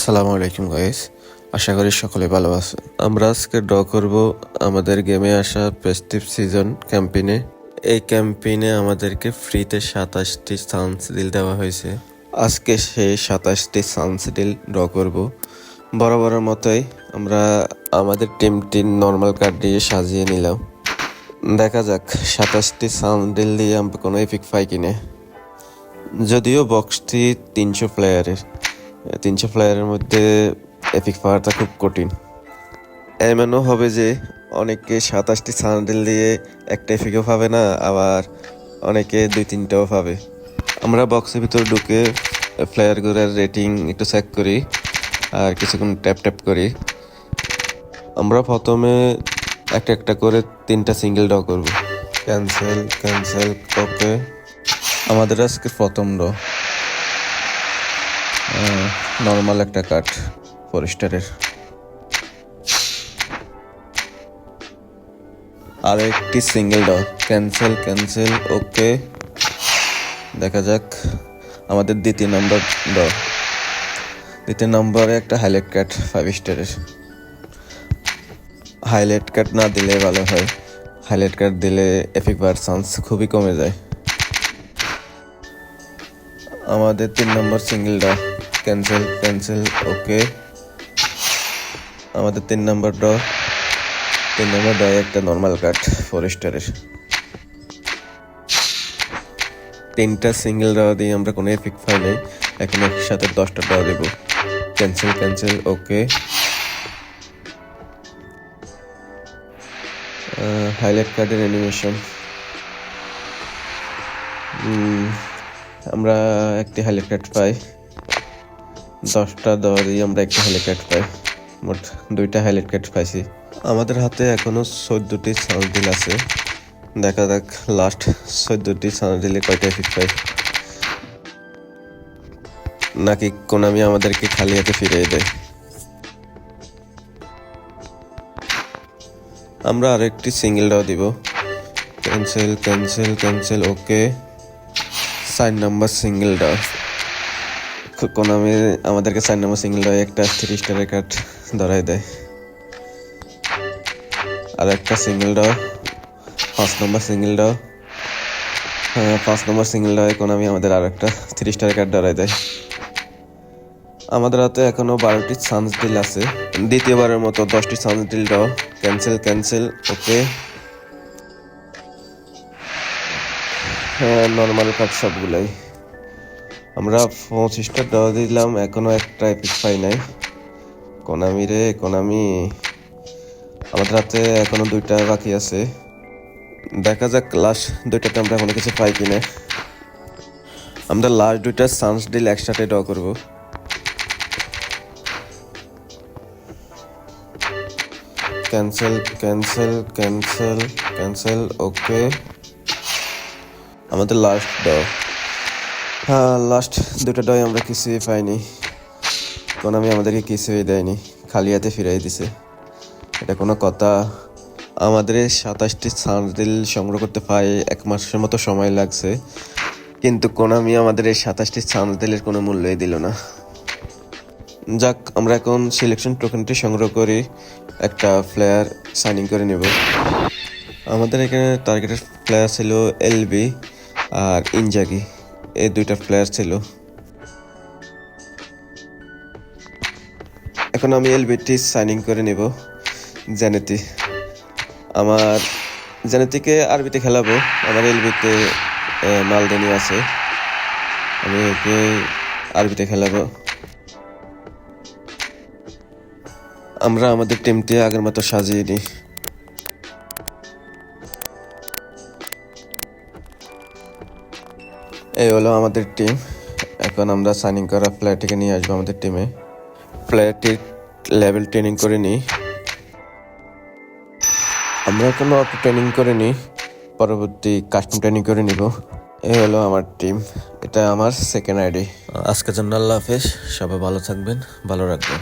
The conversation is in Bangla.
আসসালামু আলাইকুম গাইস, আশা করি সকলে ভালো আছে। আমরা আজকে ড্র করব আমাদের গেমে আসা প্রেস্টিজ সিজন ক্যাম্পেইনে। এই ক্যাম্পেইনে আমাদেরকে ফ্রিতে 27টি চান্স ডিল দেওয়া হয়েছে। আজকে সেই 27টি চান্স ডিল ড্র করব। বরাবরের মতোই আমরা আমাদের টিমটি নর্মাল কার্ড দিয়ে সাজিয়ে নিলাম। দেখা যাক 27টি চান্স ডিল দিয়ে আমরা কোনো এপিক পাই কিনে। যদিও বক্সটি 300 প্লেয়ারের মধ্যে এপিক পাওয়াটা খুব কঠিন। এমনও হবে যে অনেকে 27টি সান্ডেল দিয়ে একটা এপিকও পাবে না, আবার অনেকে 2-3টাও পাবে। আমরা বক্সের ভিতরে ঢুকে প্লেয়ারগুলোর রেটিং একটু চেক করি আর কিছুক্ষণ ট্যাপ করি। আমরা প্রথমে একটা করে 3টা সিঙ্গেল ড্র করব। ক্যান্সেল ওকে। আমাদের আজকে প্রথম ড্র নর্মাল একটা কার্ড ফরেস্টারের। আর একটি সিঙ্গেল ড্র। ক্যান্সেল ওকে। দেখা যাক আমাদের দ্বিতীয় নম্বরে একটা হাইলাইট কার্ড 5 স্টারের। হাইলাইট কার্ড না দিলে ভালো হয়, হাইলাইট কার্ড দিলে এপিক পাওয়ার চান্স খুবই কমে যায়। আমাদের 3 নম্বর সিঙ্গেল ড্র। ক্যান্সেল ওকে। আমাদের 3 নম্বর ড্র একটা নর্মাল কার্ড ফরেস্টারের। 3টা সিঙ্গেল ড্র দিয়ে আমরা কোনো এপিক পাই নাই, এখন একসাথে 10টা ড্র দেব। ক্যান্সেল ওকে। হাইলাইট কার্ডের অ্যানিমেশন। আমরা একটি হাইলাইট কার্ড পাই। 10টা ড্র দিয়ে আমরা একটি হাইলাইট কার্ড পাই, মোট 2টা হাইলাইট কার্ড পাইছি। আমাদের হাতে এখনো 14টি চান্স ডিল আছে। দেখা যাক লাস্ট 14টি চান্স ডিলে কয়টা এপিক পাই, নাকি কোনামি আমাদেরকে খালি হাতে ফিরিয়ে দেয়। আমরা আরেকটি সিঙ্গেল ড্র দিব। ক্যান্সেল ওকে। 4 নম্বর সিঙ্গেল ড্র। কোনামি আমাদেরকে 4 নম্বর সিঙ্গেল ড্র একটা 3 স্টারের কার্ড ধরাই দেয়। আর একটা সিঙ্গেল ড্র, 5 নম্বর সিঙ্গেল ড্র। 5 নম্বর সিঙ্গেল ড্র কোনামি আমাদের আর একটা 3 স্টারের কার্ড ধরাই দেয়। আমাদের হাতে এখনো 12টি চান্স ডিল আছে। দ্বিতীয়বারের মতো 10টি চান্স ডিল ড্র। ক্যান্সেল ওকে। নর্মাল কার্ড সবগুলাই। আমরা 25টা ড্র দিলাম, এখনো একটা এপিক পাই নাই। কোনামি আমাদের হাতে এখনো 2টা বাকি আছে। দেখা যাক লাস্ট 2টাতে আমরা কোনো কিছু পাই কিনা। আমরা লাস্ট 2টা চান্স ডিল একসাথে ড্র করব। ক্যান্সেল ওকে। আমাদের লাস্ট ড্র। লাস্ট 2টা ড্রয় আমরা কিছুই পাইনি। কোনামি আমাদেরকে কিছুই দেয়নি, খালি হাতে ফিরাই দিছে। এটা কোনো কথা? আমাদের 27টি চান্স ডিল সংগ্রহ করতে প্রায় 1 মাসের মতো সময় লাগছে, কিন্তু কোনামি আমাদের এই 27টি চান্স ডিলের কোনো মূল্যই দিল না। যাক, আমরা এখন সিলেকশন টোকেনটি সংগ্রহ করি, একটা প্লেয়ার সাইনিং করে নেব। আমাদের এখানে টার্গেটের প্লেয়ার ছিল এলবি আর ইনজাগি, এই 2টা প্লেয়ার ছিল। এখন আমি এলবিটি সাইনিং করে নেব। আমার জেনেতিকে আরবিতে খেলাবো, আমার এলবিতে মালদেনি আছে, আমি ওকে আরবিতে খেলাবো। আমরা আমাদের টিমটি আগের মতো সাজিয়ে নিই। এই হলো আমাদের টিম। এখন আমরা সাইনিং করা প্লেয়ারটিকে নিয়ে আসবো আমাদের টিমে। প্লেয়ারটির লেভেল ট্রেনিং করে নিই। আমরা এখনো অটো ট্রেনিং করে নিই, পরবর্তী কাস্টম ট্রেনিং করে নিব। এই হলো আমার টিম, এটা আমার সেকেন্ড আইডি। আজকের জন্য আল্লাহ হাফেজ, সবাই ভালো থাকবেন, ভালো রাখবেন।